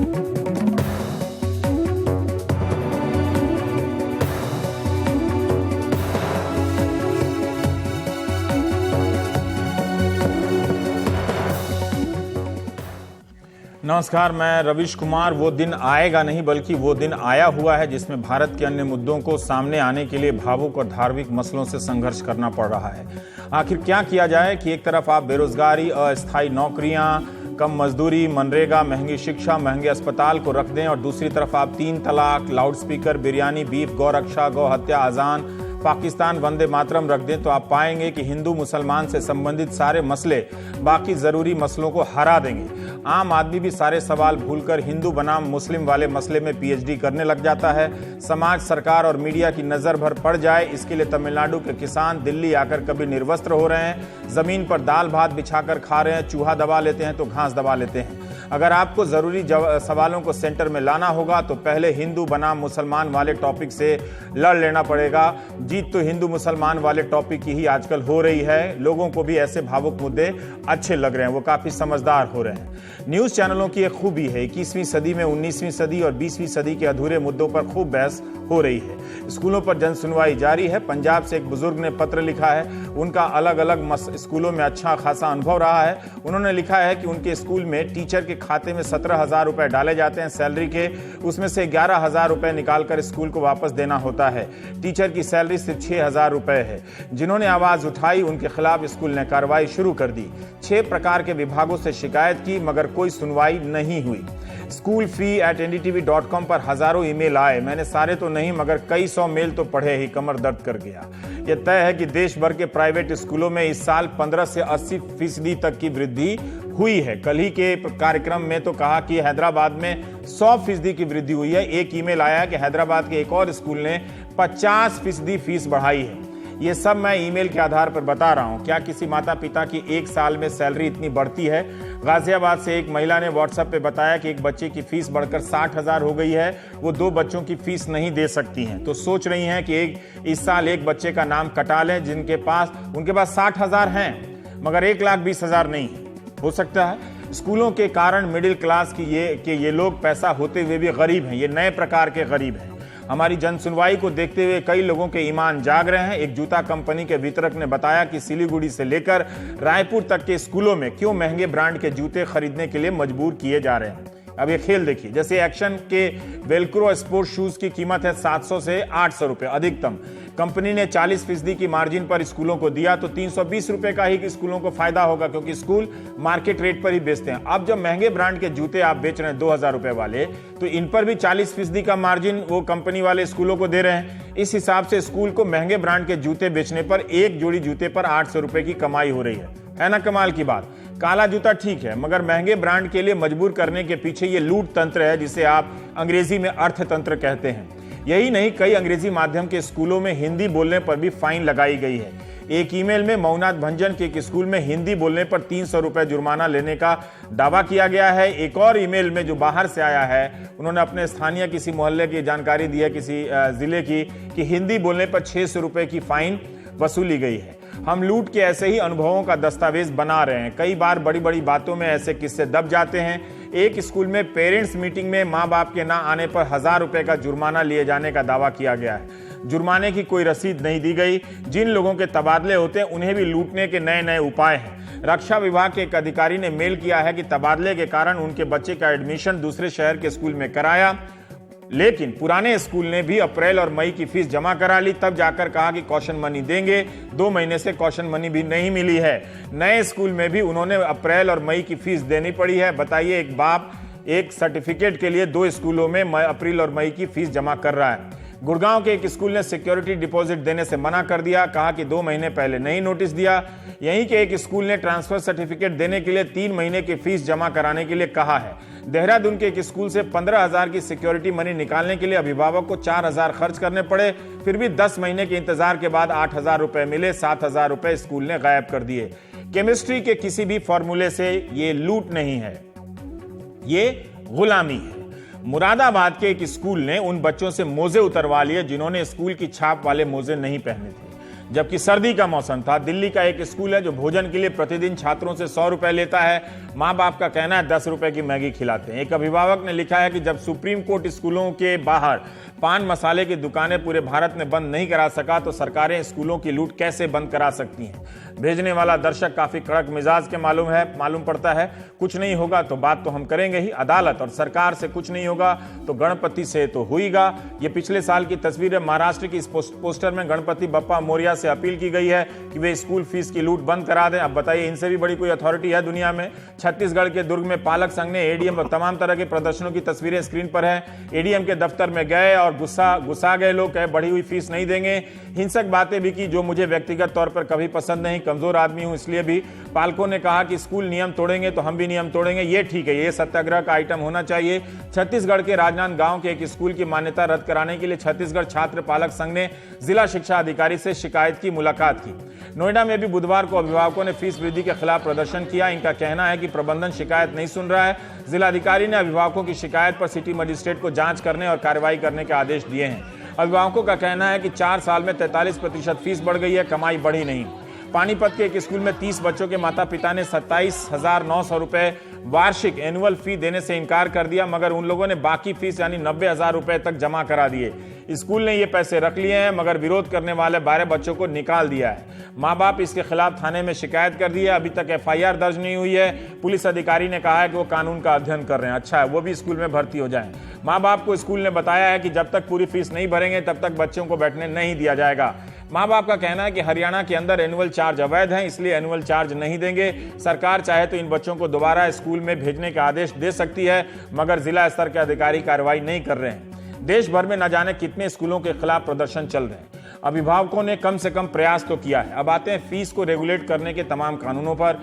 नमस्कार, मैं रविश कुमार। वो दिन आएगा नहीं बल्कि वो दिन आया हुआ है जिसमें भारत के अन्य मुद्दों को सामने आने के लिए भावुक और धार्मिक मसलों से संघर्ष करना पड़ रहा है। आखिर क्या किया जाए कि एक तरफ आप बेरोजगारी, अस्थायी नौकरियां, कम मजदूरी, मनरेगा, महंगी शिक्षा, महंगे अस्पताल को रख दें और दूसरी तरफ आप 3 तलाक, लाउडस्पीकर, बिरयानी, बीफ, गौरक्षा, गौ हत्या, अजान, पाकिस्तान, वंदे मातरम रख दें तो आप पाएंगे कि हिंदू मुसलमान से संबंधित सारे मसले बाकी जरूरी मसलों को हरा देंगे। आम आदमी भी सारे सवाल भूलकर हिंदू बनाम मुस्लिम वाले मसले में पीएचडी करने लग जाता है। समाज, सरकार और मीडिया की नजर भर पड़ जाए, इसके लिए तमिलनाडु के किसान दिल्ली आकर कभी निर्वस्त्र हो रहे हैं, जमीन पर दाल भात बिछाकर खा रहे हैं, चूहा दबा लेते हैं तो घास दबा लेते हैं। अगर आपको जरूरी सवालों को सेंटर में लाना होगा तो पहले हिंदू बनाम मुसलमान वाले टॉपिक से लड़ लेना पड़ेगा। जीत तो हिंदू मुसलमान वाले टॉपिक की ही आजकल हो रही है। लोगों को भी ऐसे भावुक मुद्दे अच्छे लग रहे हैं, वो काफी समझदार हो रहे हैं। न्यूज चैनलों की एक खूबी है, 21वीं सदी में 19वीं सदी और 20वीं सदी के अधूरे मुद्दों पर खूब बहस हो रही है। स्कूलों पर जन सुनवाई जारी है। पंजाब से एक बुजुर्ग ने पत्र लिखा है। उनका अलग अलग स्कूलों में अच्छा खासा अनुभव रहा है। उन्होंने लिखा है कि उनके स्कूल में टीचर के खाते में 17,000 रुपए डाले जाते हैं सैलरी के, उसमें से 11,000 रुपए निकालकर स्कूल को वापस देना होता है। टीचर की सैलरी सिर्फ 6,000 रुपए है। जिन्होंने आवाज उठाई उनके खिलाफ स्कूल ने कार्रवाई शुरू कर दी। 6 प्रकार के विभागों से शिकायत की मगर कोई सुनवाई नहीं हुई। schoolfree@ndtv.com पर हजारों ईमेल आए। मैंने सारे तो नहीं मगर कई 100 मेल तो पढ़े ही कमर दर्द कर गया। यह तय है कि देश भर के प्राइवेट स्कूलों में इस साल 15 से 80% तक की वृद्धि हुई है। कल ही के कार्यक्रम में तो कहा कि हैदराबाद में 100% की वृद्धि हुई है। एक ईमेल आया कि हैदराबाद के एक और स्कूल ने 50% फीस बढ़ाई है। ये सब मैं ईमेल के आधार पर बता रहा हूं। क्या किसी माता पिता की एक साल में सैलरी इतनी बढ़ती है? गाजियाबाद से एक महिला ने व्हाट्सएप पे बताया कि एक बच्चे की फीस बढ़कर 60,000 हो गई है। वो 2 बच्चों की फीस नहीं दे सकती हैं, तो सोच रही हैं कि इस साल एक बच्चे का नाम कटा लें उनके पास 60,000 हैं मगर 1,20,000 नहीं है। हो सकता है स्कूलों के कारण मिडिल क्लास की ये लोग पैसा होते हुए भी गरीब हैं। ये नए प्रकार के गरीब हैं। हमारी जन सुनवाई को देखते हुए कई लोगों के ईमान जाग रहे हैं। एक जूता कंपनी के वितरक ने बताया कि सिलीगुड़ी से लेकर रायपुर तक के स्कूलों में क्यों महंगे ब्रांड के जूते खरीदने के लिए मजबूर किए जा रहे हैं। अब ये खेल देखिए, जैसे एक्शन के वेलक्रो स्पोर्ट शूज की कीमत है 700 से 800 रुपए अधिकतम। कंपनी ने 40% की मार्जिन पर स्कूलों को दिया तो 320 रुपए का ही स्कूलों को फायदा होगा क्योंकि स्कूल मार्केट रेट पर ही बेचते हैं। अब जब महंगे ब्रांड के जूते आप बेच रहे हैं 2,000 रुपए वाले, तो इन पर भी 40% का मार्जिन वो कंपनी वाले स्कूलों को दे रहे हैं। इस हिसाब से स्कूल को महंगे ब्रांड के जूते बेचने पर एक जोड़ी जूते पर 800 रुपए की कमाई हो रही है ना? कमाल की बात। काला जूता ठीक है मगर महंगे ब्रांड के लिए मजबूर करने के पीछे ये लूट तंत्र है जिसे आप अंग्रेजी में अर्थतंत्र कहते हैं। यही नहीं, कई अंग्रेजी माध्यम के स्कूलों में हिंदी बोलने पर भी फाइन लगाई गई है। एक ईमेल में मऊनाथ भंजन के एक स्कूल में हिंदी बोलने पर 300 रुपए जुर्माना लेने का दावा किया गया है। एक और ईमेल में जो बाहर से आया है, उन्होंने अपने स्थानीय किसी मोहल्ले की जानकारी दी है, किसी जिले की, कि हिंदी बोलने पर 600 रुपए की फाइन वसूली गई है। हम लूट के ऐसे ही अनुभवों का दस्तावेज बना रहे हैं। कई बार बड़ी बड़ी बातों में ऐसे किस्से दब जाते हैं। एक स्कूल में पेरेंट्स मीटिंग में माँ बाप के ना आने पर 1,000 रुपए का जुर्माना लिए जाने का दावा किया गया है। जुर्माने की कोई रसीद नहीं दी गई। जिन लोगों के तबादले होते हैं उन्हें भी लूटने के नए नए उपाय हैं। रक्षा विभाग के एक अधिकारी ने मेल किया है कि तबादले के कारण उनके बच्चे का एडमिशन दूसरे शहर के स्कूल में कराया, लेकिन पुराने स्कूल ने भी अप्रैल और मई की फीस जमा करा ली, तब जाकर कहा कि कॉशन मनी देंगे। 2 महीने से कॉशन मनी भी नहीं मिली है। नए स्कूल में भी उन्होंने अप्रैल और मई की फीस देनी पड़ी है। बताइए, एक बाप एक सर्टिफिकेट के लिए 2 स्कूलों में अप्रैल और मई की फीस जमा कर रहा है। गुड़गांव के एक स्कूल ने सिक्योरिटी डिपॉजिट देने से मना कर दिया, कहा कि 2 महीने पहले नहीं नोटिस दिया। यहीं के एक स्कूल ने ट्रांसफर सर्टिफिकेट देने के लिए 3 महीने की फीस जमा कराने के लिए कहा है। देहरादून के एक स्कूल से 15,000 की सिक्योरिटी मनी निकालने के लिए अभिभावक को 4,000 खर्च करने पड़े। फिर भी 10 महीने के इंतजार के बाद 8,000 रुपए मिले। 7,000 रुपए स्कूल ने गायब कर दिए। केमिस्ट्री के किसी भी फॉर्मूले से ये लूट नहीं है, ये गुलामी है। मुरादाबाद के एक स्कूल ने उन बच्चों से मोजे उतरवा लिए जिन्होंने स्कूल की छाप वाले मोजे नहीं पहने थे। जबकि सर्दी का मौसम था। दिल्ली का एक स्कूल है जो भोजन के लिए प्रतिदिन छात्रों से 100 रुपए लेता है। माँ बाप का कहना है 10 रुपए की मैगी खिलाते हैं। एक अभिभावक ने लिखा है कि जब सुप्रीम कोर्ट स्कूलों के बाहर पान मसाले की दुकानें पूरे भारत में बंद नहीं करा सका तो सरकारें स्कूलों की लूट कैसे बंद करा सकती हैं। भेजने वाला दर्शक काफी कड़क मिजाज के मालूम पड़ता है। कुछ नहीं होगा तो बात तो हम करेंगे ही, अदालत और सरकार से कुछ नहीं होगा तो गणपति से तो होगा। ये पिछले साल की तस्वीर है। महाराष्ट्र की इस पोस्टर में गणपति बप्पा मोरिया से अपील की गई है कि वे स्कूल फीस की लूट बंद करा दें। अब बताइए, इनसे भी बड़ी कोई अथॉरिटी है दुनिया में? छत्तीसगढ़ के दुर्ग में पालक संघ ने एडीएम और तमाम तरह के प्रदर्शनों की तस्वीरें स्क्रीन पर है। एडीएम के दफ्तर में गए और गुस्सा गए लोग, कहे बढ़ी हुई फीस नहीं देंगे। हिंसक बातें भी की जो मुझे व्यक्तिगत तौर पर कभी पसंद नहीं, कमजोर आदमी हूं इसलिए भी। पालकों ने कहा कि स्कूल नियम तोड़ेंगे तो हम भी नियम तोड़ेंगे। ये ठीक है, ये सत्याग्रह का आइटम होना चाहिए। छत्तीसगढ़ के राजनांदगांव के एक स्कूल की मान्यता रद्द कराने के लिए छत्तीसगढ़ छात्र पालक संघ ने जिला शिक्षा अधिकारी से शिकायत की मुलाकात की। नोएडा में भी बुधवार को अभिभावकों ने फीस वृद्धि के खिलाफ प्रदर्शन किया। इनका कहना है कि प्रबंधन शिकायत नहीं सुन रहा है। जिलाधिकारी ने अभिभावकों की शिकायत पर सिटी मजिस्ट्रेट को जांच करने और कार्रवाई करने के आदेश दिए हैं। अभिभावकों का कहना है कि 4 साल में 43% फीस बढ़ गई है, कमाई बढ़ी नहीं। पानीपत के एक स्कूल में 30 बच्चों के माता पिता ने 27,900 रुपए वार्षिक एनुअल फी देने से इनकार कर दिया, मगर उन लोगों ने बाकी फीस यानी 90,000 रुपए तक जमा करा दिए। स्कूल ने ये पैसे रख लिए हैं, मगर विरोध करने वाले 12 बच्चों को निकाल दिया है। माँ बाप इसके खिलाफ थाने में शिकायत कर दी है। अभी तक एफआईआर दर्ज नहीं हुई है। पुलिस अधिकारी ने कहा है कि वो कानून का अध्ययन कर रहे हैं। अच्छा है, वो भी स्कूल में भर्ती हो जाएं। माँ बाप को स्कूल ने बताया है कि जब तक पूरी फीस नहीं भरेंगे तब तक बच्चों को बैठने नहीं दिया जाएगा। माँ बाप का कहना है कि हरियाणा के अंदर एनुअल चार्ज अवैध है, इसलिए एनुअल चार्ज नहीं देंगे। सरकार चाहे तो इन बच्चों को दोबारा स्कूल में भेजने का आदेश दे सकती है, मगर जिला स्तर के अधिकारी कार्रवाई नहीं कर रहे हैं। देश भर में न जाने कितने स्कूलों के खिलाफ प्रदर्शन चल रहे हैं। अभिभावकों ने कम से कम प्रयास तो किया है। अब आते हैं फीस को रेगुलेट करने के तमाम कानूनों पर।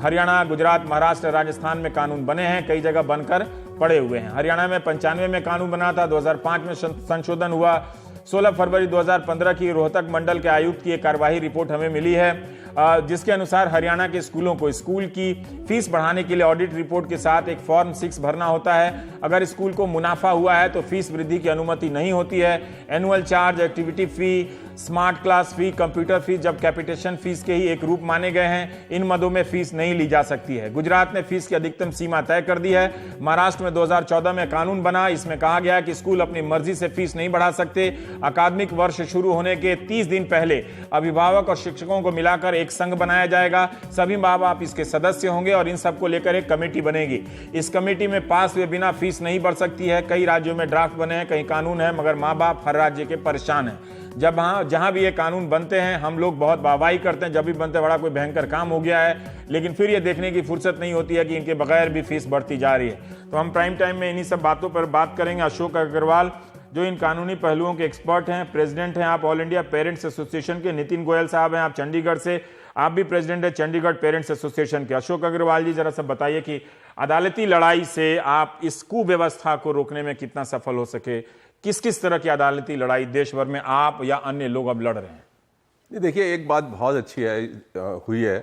हरियाणा, गुजरात, महाराष्ट्र, राजस्थान में कानून बने हैं, कई जगह बनकर पड़े हुए हैं। हरियाणा में 95 में कानून बना था, 2005 में संशोधन हुआ। 16 फरवरी 2015 की रोहतक मंडल के आयुक्त की एक कार्यवाही रिपोर्ट हमें मिली है, जिसके अनुसार हरियाणा के स्कूलों को स्कूल की फीस बढ़ाने के लिए ऑडिट रिपोर्ट के साथ एक फॉर्म 6 भरना होता है। अगर स्कूल को मुनाफा हुआ है तो फीस वृद्धि की अनुमति नहीं होती है। एनुअल चार्ज, एक्टिविटी फी, स्मार्ट क्लास फी, कंप्यूटर फीस जब कैपिटेशन फीस के ही एक रूप माने गए हैं, इन मदों में फीस नहीं ली जा सकती है। गुजरात ने फीस की अधिकतम सीमा तय कर दी है। महाराष्ट्र में 2014 में कानून बना, इसमें कहा गया कि स्कूल अपनी मर्जी से फीस नहीं बढ़ा सकते। अकादमिक वर्ष शुरू होने के 30 दिन पहले अभिभावक और शिक्षकों को मिलाकर एक संघ बनाया जाएगा। सभी माँ बाप इसके सदस्य होंगे और इन सबको लेकर एक कमेटी बनेगी। इस कमेटी में पास हुए बिना फीस नहीं बढ़ सकती है। कई राज्यों में ड्राफ्ट बने हैं, कई कानून है, मगर माँ बाप हर राज्य के परेशान हैं। जहां भी ये कानून बनते हैं हम लोग बहुत वाहवाही करते हैं, जब भी बनते बड़ा कोई भयंकर काम हो गया है, लेकिन फिर ये देखने की फुर्सत नहीं होती है कि इनके बगैर भी फीस बढ़ती जा रही है। तो हम प्राइम टाइम में इन्हीं सब बातों पर बात करेंगे। अशोक अग्रवाल जो इन कानूनी पहलुओं के एक्सपर्ट हैं, प्रेसिडेंट हैं आप ऑल इंडिया पेरेंट्स एसोसिएशन के। नितिन गोयल साहब हैं आप चंडीगढ़ से, आप भी प्रेसिडेंट है चंडीगढ़ पेरेंट्स एसोसिएशन के। अशोक अग्रवाल जी, जरा सा बताइए कि अदालती लड़ाई से आप इस कुव्यवस्था को रोकने में कितना सफल हो सके? किस किस तरह की अदालती लड़ाई देश भर में आप या अन्य लोग अब लड़ रहे हैं? देखिए, एक बात बहुत अच्छी हुई है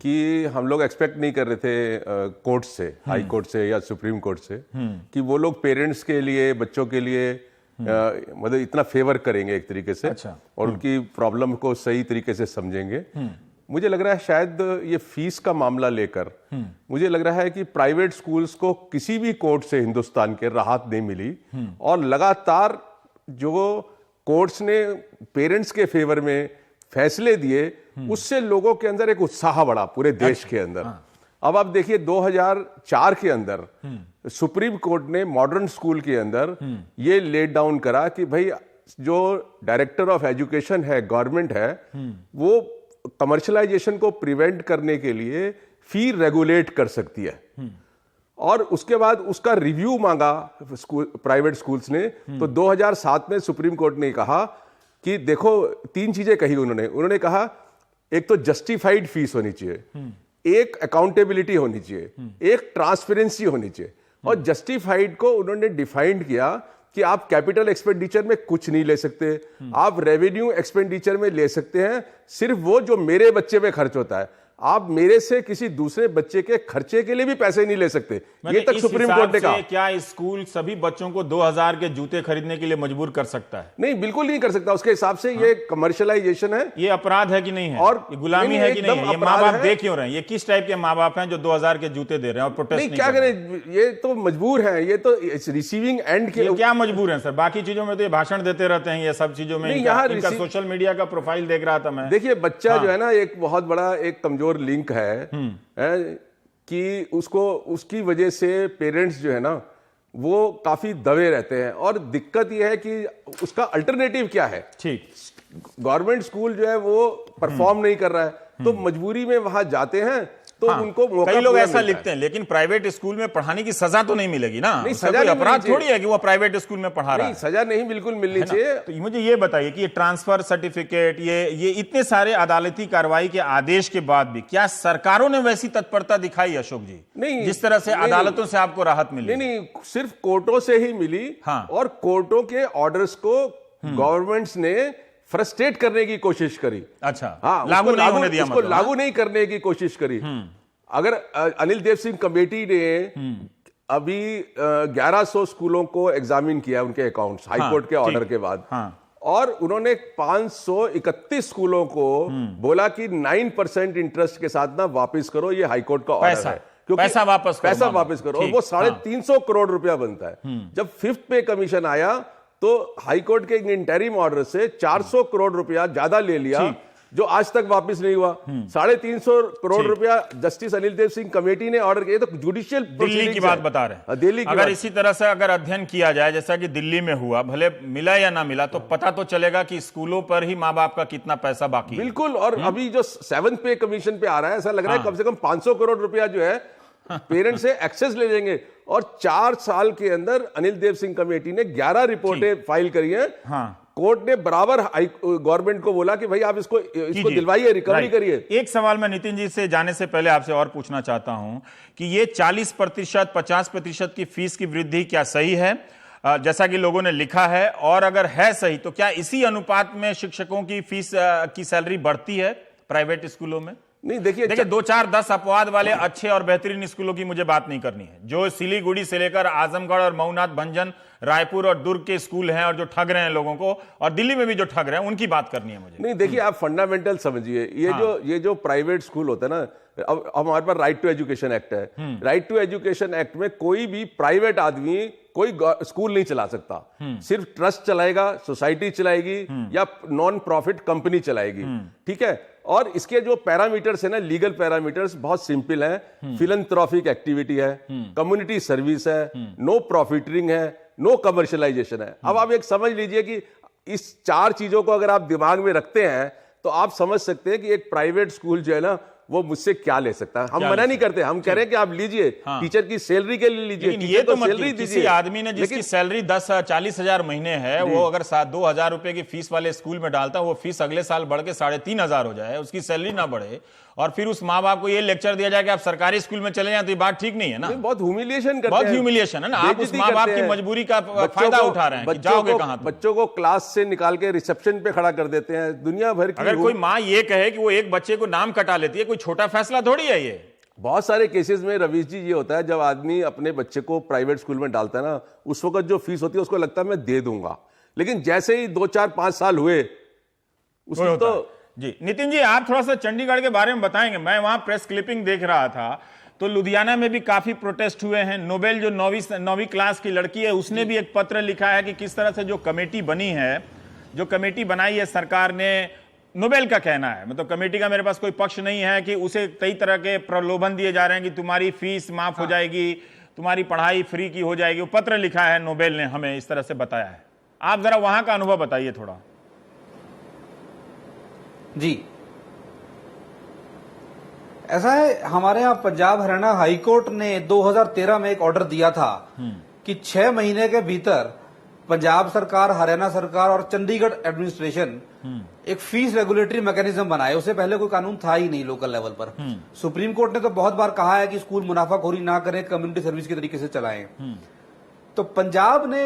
कि हम लोग एक्सपेक्ट नहीं कर रहे थे कोर्ट से, हाई कोर्ट से या सुप्रीम कोर्ट से, कि वो लोग पेरेंट्स के लिए, बच्चों के लिए मतलब इतना फेवर करेंगे एक तरीके से। अच्छा। और उनकी प्रॉब्लम को सही तरीके से समझेंगे। मुझे लग रहा है शायद ये फीस का मामला लेकर मुझे लग रहा है कि प्राइवेट स्कूल्स को किसी भी कोर्ट से हिंदुस्तान के राहत नहीं मिली, और लगातार जो कोर्ट्स ने पेरेंट्स के फेवर में फैसले दिए उससे लोगों के अंदर एक उत्साह बढ़ा पूरे देश के अंदर। अब आप देखिए 2004 के अंदर सुप्रीम कोर्ट ने मॉडर्न स्कूल के अंदर ये लेट डाउन करा कि भाई जो डायरेक्टर ऑफ एजुकेशन है, गवर्नमेंट है, वो कमर्शलाइजेशन को प्रिवेंट करने के लिए फी रेगुलेट कर सकती है। और उसके बाद उसका रिव्यू मांगा प्राइवेट स्कूल्स ने। तो 2007 में सुप्रीम कोर्ट ने कहा कि देखो, 3 चीजें कही उन्होंने कहा, एक तो जस्टिफाइड फीस होनी चाहिए, एक अकाउंटेबिलिटी होनी चाहिए, एक ट्रांसपेरेंसी होनी चाहिए। और जस्टिफाइड को उन्होंने डिफाइंड किया कि आप कैपिटल एक्सपेंडिचर में कुछ नहीं ले सकते, आप रेवेन्यू एक्सपेंडिचर में ले सकते हैं सिर्फ वो जो मेरे बच्चे पे खर्च होता है। आप मेरे से किसी दूसरे बच्चे के खर्चे के लिए भी पैसे नहीं ले सकते, ये तक सुप्रीम कोर्ट ने कहा। क्या स्कूल सभी बच्चों को 2000 के जूते खरीदने के लिए मजबूर कर सकता है? नहीं, बिल्कुल नहीं कर सकता। उसके हिसाब से ये कमर्शियलाइजेशन है। ये अपराध है कि नहीं है? और ये गुलामी है कि नहीं है? ये माँ बाप दे क्यों रहे हैं? ये किस टाइप के माँ बाप हैं जो 2000 के जूते दे रहे हैं और प्रोटेस्ट नहीं क्या करें? ये तो मजबूर है, ये तो रिसीविंग एंड के। क्या मजबूर है सर? बाकी चीजों में तो ये भाषण देते रहते हैं, ये सब चीजों में इनका सोशल मीडिया का प्रोफाइल देख रहा था मैं। देखिए, बच्चा जो है ना, एक बहुत बड़ा एक कमजोर लिंक है कि उसकी वजह से पेरेंट्स जो है ना वो काफी दबे रहते हैं। और दिक्कत यह है कि उसका अल्टरनेटिव क्या है? ठीक, गवर्नमेंट स्कूल जो है वो परफॉर्म नहीं कर रहा है, तो मजबूरी में वहां जाते हैं तो उनको मौका। कई लोग ऐसा लिखते हैं, लेकिन प्राइवेट स्कूल में पढ़ाने की सजा तो नहीं मिलेगी ना? नहीं, सजा अपराध थोड़ी है कि वो प्राइवेट स्कूल में पढ़ा रहा है। सजा नहीं बिल्कुल मिलनी चाहिए। तो मुझे ये बताइए कि ये ट्रांसफर सर्टिफिकेट, ये इतने सारे अदालती कार्रवाई के आदेश के बाद भी क्या सरकारों ने वैसी तत्परता दिखाई अशोक जी? नहीं, जिस तरह से अदालतों से आपको राहत मिली? नहीं, सिर्फ कोर्टों से ही मिली। और कोर्टों के ऑर्डर्स को गवर्नमेंट्स ने फ्रस्ट्रेट करने की कोशिश करी। अच्छा, लागू नहीं होने दिया, मतलब लागू नहीं करने की कोशिश करी। अगर अनिल देव सिंह कमेटी ने अभी 1100 स्कूलों को एग्जामिन किया, उनके अकाउंट्स, हाईकोर्ट के ऑर्डर के बाद, और उन्होंने 531 स्कूलों को बोला कि 9% इंटरेस्ट के साथ ना वापस करो, ये हाईकोर्ट का ऑर्डर है, क्योंकि पैसा वापस करो। और वो 350 करोड़ रुपया बनता है। जब 5th पे कमीशन आया तो हाईकोर्ट के इंटरिम ऑर्डर से 400 करोड़ रुपया ज्यादा ले लिया, जो आज तक वापस नहीं हुआ। 350 करोड़ रुपया जस्टिस अनिल देव सिंह कमेटी ने ऑर्डर किया। तो जुडिशियल दिल्ली की बात बता रहे हैं। दिल्ली अगर इसी तरह से अगर अध्ययन किया जाए जैसा कि दिल्ली में हुआ, भले मिला या ना मिला, तो पता तो चलेगा कि स्कूलों पर ही माँ बाप का कितना पैसा बाकी है। बिल्कुल। और अभी जो 7th पे कमीशन पे आ रहा है, ऐसा लग रहा है कम से कम 500 करोड़ रुपया जो है पेरेंट्स से एक्सेस ले लेंगे। और 4 साल के अंदर अनिल देव सिंह कमेटी ने 11 रिपोर्टें फाइल करी हैं। कोर्ट ने बराबर गवर्नमेंट को बोला कि भाई आप इसको दिलवाइए, रिकवरी करिए। एक सवाल मैं नितिन जी से जाने से पहले आपसे और पूछना चाहता हूं कि ये 40%, 50% की फीस की वृद्धि क्या सही है जैसा कि लोगों ने लिखा है? और अगर है सही तो क्या इसी अनुपात में शिक्षकों की फीस की सैलरी बढ़ती है प्राइवेट स्कूलों में? नहीं, देखिए 2, 4, 10 अपवाद वाले अच्छे और बेहतरीन स्कूलों की मुझे बात नहीं करनी है। जो सिलीगुड़ी से लेकर आजमगढ़ और मऊनाथ, भंजन, रायपुर और दुर्ग के स्कूल हैं और जो ठग रहे हैं लोगों को, और दिल्ली में भी जो ठग रहे हैं, उनकी बात करनी है मुझे। नहीं, देखिए आप फंडामेंटल समझिए। ये जो प्राइवेट स्कूल होता है ना, अब हमारे पास राइट टू एजुकेशन एक्ट है। राइट टू एजुकेशन एक्ट में कोई भी प्राइवेट आदमी कोई स्कूल नहीं चला सकता। सिर्फ ट्रस्ट चलाएगा, सोसाइटी चलाएगी या नॉन प्रॉफिट कंपनी चलाएगी। ठीक है। और इसके जो पैरामीटर्स है ना, लीगल पैरामीटर्स बहुत सिंपल है। फिलैंथ्रोपिक एक्टिविटी है, कम्युनिटी सर्विस है, नो प्रॉफिटरिंग है, नो कमर्शियलाइजेशन है। अब आप एक समझ लीजिए कि इस 4 चीजों को अगर आप दिमाग में रखते हैं तो आप समझ सकते हैं कि एक प्राइवेट स्कूल जो है ना वो मुझसे क्या ले सकता है। हम मना नहीं करते, हम कह रहे हैं कि आप लीजिए, टीचर की सैलरी के लिए लीजिए। ये तो सैलरी दीजिए। किसी आदमी ने जिसकी सैलरी 10-40 हजार महीने है, वो अगर 2,000 रुपए की फीस वाले स्कूल में डालता है, वो फीस अगले साल बढ़ के 3,500 हो जाए, उसकी सैलरी ना बढ़े, और फिर उस माँ बाप को ये लेक्चर दिया जाए कि आप सरकारी स्कूल में चले जाए, तो ये बात ठीक नहीं है ना। बहुत ह्यूमिलिएशन करते हैं। बहुत ह्यूमिलिएशन है ना। आप उस माँ बाप की मजबूरी का फायदा उठा रहे हैं। जाओगे कहां? बच्चों को क्लास से निकाल के रिसेप्शन पे खड़ा कर देते हैं। दुनिया भर की अगर कोई माँ ये कहे कि वो एक बच्चे को नाम कटा लेती है, कोई छोटा फैसला थोड़ी है ये। बहुत सारे केसेस में रवीश जी ये होता है, जब आदमी अपने बच्चे को प्राइवेट स्कूल में डालता है ना, उस वक्त जो फीस होती है उसको लगता है मैं दे दूंगा, लेकिन जैसे ही 2, 4, 5 साल हुए उसको तो जी। नितिन जी, आप थोड़ा सा चंडीगढ़ के बारे में बताएंगे। मैं वहां प्रेस क्लिपिंग देख रहा था, तो लुधियाना में भी काफी प्रोटेस्ट हुए हैं। नोबेल जो 9वीं क्लास की लड़की है, उसने भी एक पत्र लिखा है कि किस तरह से जो कमेटी बनी है, जो कमेटी बनाई है सरकार ने, नोबेल का कहना है, मतलब कमेटी का मेरे पास कोई पक्ष नहीं है, कि उसे कई तरह के प्रलोभन दिए जा रहे हैं कि तुम्हारी फीस माफ हो जाएगी, तुम्हारी पढ़ाई फ्री की हो जाएगी। वो पत्र लिखा है नोबेल ने, हमें इस तरह से बताया है। आप जरा वहां का अनुभव बताइए थोड़ा। जी, ऐसा है, हमारे यहाँ पंजाब हरियाणा हाईकोर्ट ने 2013 में एक ऑर्डर दिया था कि 6 महीने के भीतर पंजाब सरकार, हरियाणा सरकार और चंडीगढ़ एडमिनिस्ट्रेशन एक फीस रेगुलेटरी मैकेनिज्म बनाए। उससे पहले कोई कानून था ही नहीं लोकल लेवल पर। सुप्रीम कोर्ट ने तो बहुत बार कहा है कि स्कूल मुनाफाखोरी ना करें, कम्युनिटी सर्विस के तरीके से चलाएं। तो पंजाब ने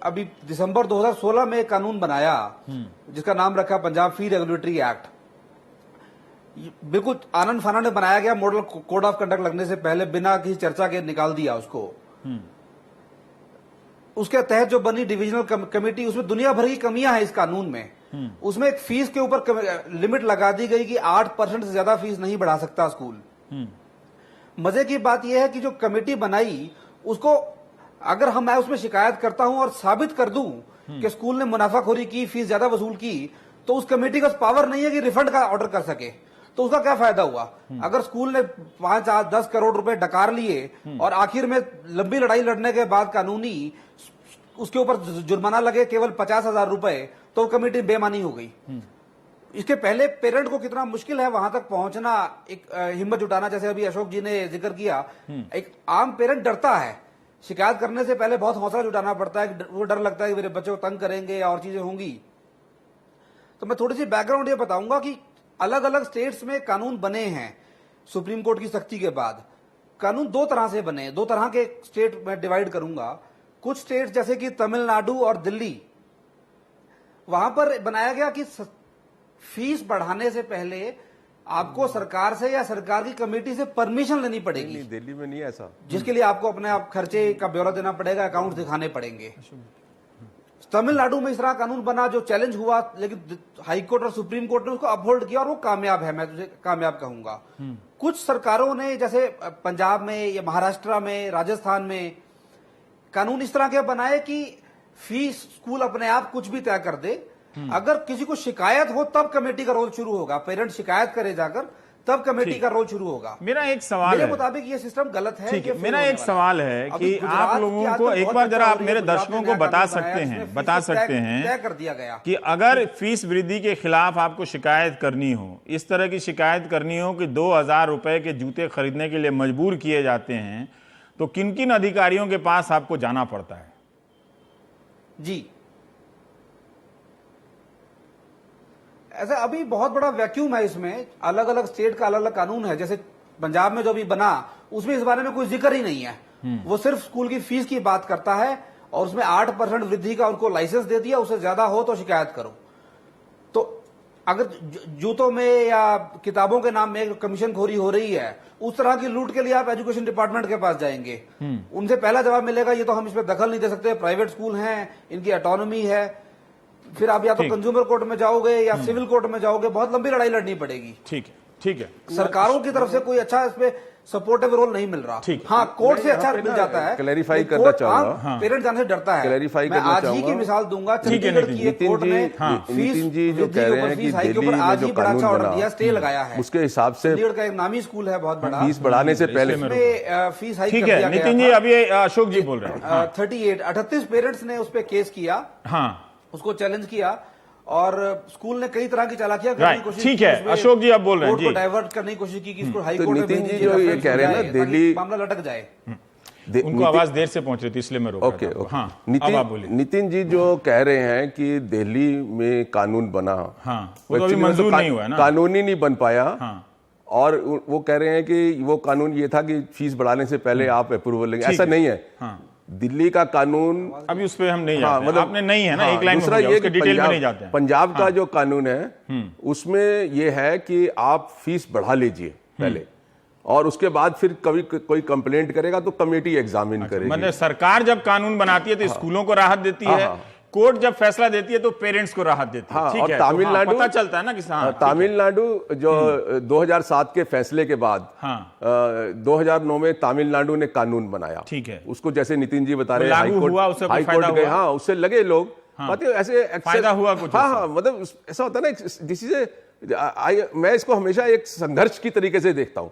अभी दिसंबर 2016 में एक कानून बनाया जिसका नाम रखा पंजाब फी रेगुलेटरी एक्ट। बिल्कुल आनंद फानंद बनाया गया, मॉडल कोड ऑफ कंडक्ट लगने से पहले बिना किसी चर्चा के निकाल दिया उसको। उसके तहत जो बनी डिविजनल कमेटी, उसमें दुनिया भर की कमियां हैं इस कानून में। उसमें एक फीस के ऊपर लिमिट लगा दी गई कि 8% से ज्यादा फीस नहीं बढ़ा सकता स्कूल। मजे की बात यह है कि जो कमेटी बनाई उसको अगर मैं उसमें शिकायत करता हूं और साबित कर दूं कि स्कूल ने मुनाफाखोरी की, फीस ज्यादा वसूल की, तो उस कमेटी का पावर नहीं है कि रिफंड का ऑर्डर कर सके। तो उसका क्या फायदा हुआ? अगर स्कूल ने 5-10 करोड़ रुपए डकार लिए और आखिर में लंबी लड़ाई लड़ने के बाद कानूनी उसके ऊपर जुर्माना लगे केवल 50,000 रुपए, तो कमेटी बेमानी हो गई। इसके पहले पेरेंट को कितना मुश्किल है वहां तक पहुंचना, एक हिम्मत जुटाना। जैसे अभी अशोक जी ने जिक्र किया, एक आम पेरेंट डरता है, शिकायत करने से पहले बहुत हौसला जुटाना पड़ता है, वो डर लगता है कि मेरे बच्चे को तंग करेंगे या और चीजें होंगी। तो मैं थोड़ी सी बैकग्राउंड ये बताऊंगा कि अलग अलग स्टेट्स में कानून बने हैं सुप्रीम कोर्ट की सख्ती के बाद। कानून दो तरह से बने, दो तरह के स्टेट में डिवाइड करूंगा। कुछ स्टेट्स जैसे कि तमिलनाडु और दिल्ली, वहां पर बनाया गया कि फीस बढ़ाने से पहले आपको सरकार से या सरकार की कमेटी से परमिशन लेनी पड़ेगी। दिल्ली में नहीं ऐसा, जिसके लिए आपको अपने आप खर्चे का ब्यौरा देना पड़ेगा, अकाउंट दिखाने पड़ेंगे। तमिलनाडु में इस तरह कानून बना जो चैलेंज हुआ, लेकिन हाईकोर्ट और सुप्रीम कोर्ट ने उसको अपहोल्ड किया और वो कामयाब है, मैं तुझे कामयाब कहूंगा। कुछ सरकारों ने जैसे पंजाब में या महाराष्ट्र में, राजस्थान में कानून इस तरह के बनाए कि फीस स्कूल अपने आप कुछ भी तय कर दे। अगर किसी को शिकायत हो तब कमेटी का रोल शुरू होगा, पेरेंट शिकायत करे जाकर तब कमेटी का रोल शुरू होगा। मेरा एक सवाल है, मेरे मुताबिक ये सिस्टम गलत है। ठीक है, मेरा एक सवाल है कि आप लोगों को एक बार जरा आप मेरे दर्शकों को बता सकते हैं तय कर दिया गया कि अगर फीस वृद्धि के खिलाफ आपको शिकायत करनी हो, इस तरह की शिकायत करनी हो कि 2,000 रुपए के जूते खरीदने के लिए मजबूर किए जाते हैं, तो किन किन अधिकारियों के पास आपको जाना पड़ता है? जी, ऐसा अभी बहुत बड़ा वैक्यूम है इसमें। अलग अलग स्टेट का अलग अलग कानून है। जैसे पंजाब में जो भी बना उसमें इस बारे में कोई जिक्र ही नहीं है। वो सिर्फ स्कूल की फीस की बात करता है और उसमें 8% वृद्धि का उनको लाइसेंस दे दिया, उससे ज्यादा हो तो शिकायत करो। तो अगर जूतों में या किताबों के नाम में कमीशन खोरी हो रही है, उस तरह की लूट के लिए आप एजुकेशन डिपार्टमेंट के पास जाएंगे, उनसे पहला जवाब मिलेगा ये तो हम इसमें दखल नहीं दे सकते, प्राइवेट स्कूल हैं, इनकी ऑटोनॉमी है। फिर आप या तो कंज्यूमर कोर्ट में जाओगे या सिविल कोर्ट में जाओगे, बहुत लंबी लड़ाई लड़नी पड़ेगी। ठीक है। सरकारों की तरफ से कोई अच्छा इसमें सपोर्टिव रोल नहीं मिल रहा। हाँ, कोर्ट से अच्छा मिल जाता है। क्लैरिफाई करना चाहूंगा, पेरेंट जाने से डरता है। क्लैरिफाई मैं करना आज ही की मिसाल दूंगा, चंडीगढ़ की एक कोर्ट ने नितिन जी जो कह रहे हैं कि दिल्ली में जो कानून बना स्टे लगाया है, उसके हिसाब से चंडीगढ़ का एक नामी स्कूल है बहुत बड़ा, फीस बढ़ाने से पहले फीस हाइक ठीक है। नितिन जी, अभी अशोक जी बोल रहे हैं। 38 पेरेंट्स ने उस पर केस किया, उसको चैलेंज किया और स्कूल ने कई तरह की चालाकियां करने की कोशिश की। ठीक है, अशोक जी आप बोल रहे हैं जी, डाइवर्ट करने की कोशिश की कि इसको हाई तो कोर्ट में नितिन जी जो ये कह रहे हैं ना, दिल्ली मामला लटक जाए। उनको आवाज देर से पहुंच रही थी इसलिए मैं रोक रहा था। हाँ, अब आप बोलिए। नितिन जी जो कह रहे हैं कि दिल्ली में कानून बना, वो तो अभी मंजूर नहीं हुआ ना, कानूनी नहीं बन पाया। और वो कह रहे हैं कि वो कानून ये था कि फीस बढ़ाने से पहले आप अप्रूवल लेंगे, ऐसा नहीं है। दिल्ली का कानून अभी उस पे हम नहीं जाते, मतलब आपने नहीं है ना, एक लाइन दूसरा में ये कि डिटेल में नहीं जाते हैं। पंजाब का जो कानून है उसमें ये है कि आप फीस बढ़ा लीजिए पहले, और उसके बाद फिर कभी कोई कंप्लेंट करेगा तो कमेटी एग्जामिन करेगी। मतलब सरकार जब कानून बनाती है तो स्कूलों को राहत देती है, कोर्ट जब फैसला देती है तो पेरेंट्स को राहत देती है। ठीक है, तमिलनाडु पता चलता है ना कि तमिलनाडु जो 2007 के फैसले के बाद 2009 में तमिलनाडु ने कानून बनाया। ठीक है, उसको जैसे नितिन जी बता रहे हैं हाईकोर्ट गए, हाँ उससे लगे लोग, ऐसे फायदा हुआ कुछ। हाँ, मतलब ऐसा होता है ना, दिस इज मैं इसको हमेशा एक संघर्ष की तरीके से देखता हूँ,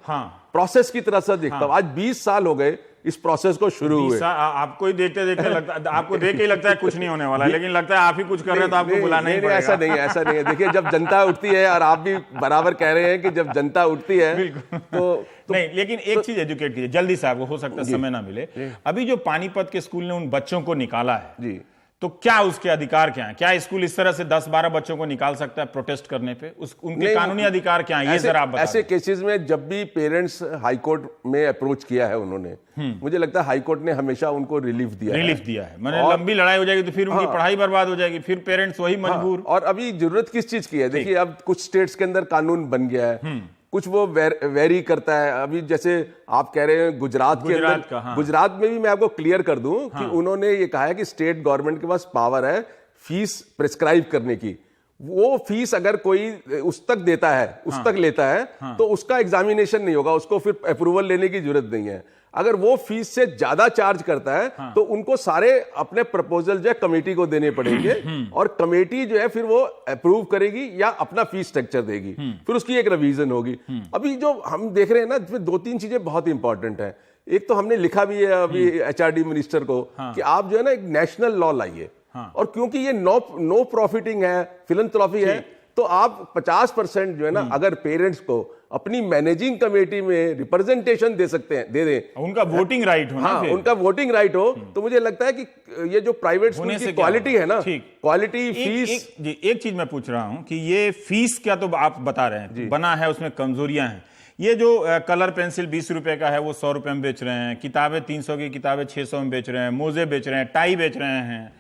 प्रोसेस की तरह से देखता हूँ। आज 20 साल हो गए इस प्रोसेस को शुरू हुए। आपको ही देखते देखते लगता है, आपको देख के लगता है कुछ नहीं होने वाला, लेकिन लगता है आप ही कुछ कर रहे हैं तो आपको बुलाना ही पड़ेगा। ऐसा नहीं है। देखिए, जब जनता उठती है, और आप भी बराबर कह रहे हैं कि जब जनता उठती है तो नहीं, लेकिन एक चीज एजुकेट कीजिए जल्दी से, आपको हो सकता है समय ना मिले। अभी जो पानीपत के स्कूल ने उन बच्चों को निकाला है जी, तो क्या उसके अधिकार क्या है? क्या स्कूल इस तरह से 10-12 बच्चों को निकाल सकता है प्रोटेस्ट करने पे? उनके कानूनी अधिकार क्या है, ये जरा आप बता ऐसे केसेस में जब भी पेरेंट्स हाईकोर्ट में अप्रोच किया है उन्होंने, मुझे लगता है हाईकोर्ट ने हमेशा उनको रिलीफ दिया है। मैंने लंबी लड़ाई हो जाएगी तो फिर उनकी पढ़ाई बर्बाद हो जाएगी, फिर पेरेंट्स वही मजबूर। और अभी जरूरत किस चीज की है? देखिए, अब कुछ स्टेट्स के अंदर कानून बन गया है, कुछ वो वेरी करता है। अभी जैसे आप कह रहे हैं गुजरात के अंदर, गुजरात में भी मैं आपको क्लियर कर दूं कि उन्होंने ये कहा है कि स्टेट गवर्नमेंट के पास पावर है फीस प्रिस्क्राइब करने की। वो फीस अगर कोई उस तक देता है, उस तक लेता है, तो उसका एग्जामिनेशन नहीं होगा, उसको फिर अप्रूवल लेने की जरूरत नहीं है। अगर वो फीस से ज्यादा चार्ज करता है तो उनको सारे अपने प्रपोजल जो है कमेटी को देने पड़ेंगे और कमेटी जो है फिर वो अप्रूव करेगी या अपना फीस स्ट्रक्चर देगी, फिर उसकी एक रिवीजन होगी। अभी जो हम देख रहे हैं ना, इसमें 2-3 चीजें बहुत इंपॉर्टेंट है। एक तो हमने लिखा भी है अभी एचआरडी मिनिस्टर को कि आप जो है ना एक नेशनल लॉ लाइए, और क्योंकि ये नो प्रॉफिटिंग है, फिलैंथ्रोपी है, तो आप 50% जो है ना अगर पेरेंट्स को अपनी मैनेजिंग कमेटी में रिप्रेजेंटेशन दे सकते हैं, दे दें, उनका वोटिंग राइट हो ना, उनका वोटिंग राइट हो, तो मुझे लगता है कि ये जो प्राइवेट स्कूल की क्वालिटी है ना, क्वालिटी फीस। एक चीज मैं पूछ रहा हूं कि ये फीस क्या, तो आप बता रहे हैं बना है उसमें कमजोरियां हैं। ये जो कलर पेंसिल 20 रुपए का है वो 100 रुपए में बेच रहे हैं, किताबें 300 की किताबें 600 में बेच रहे हैं, मोजे बेच रहे हैं, टाई बेच रहे हैं,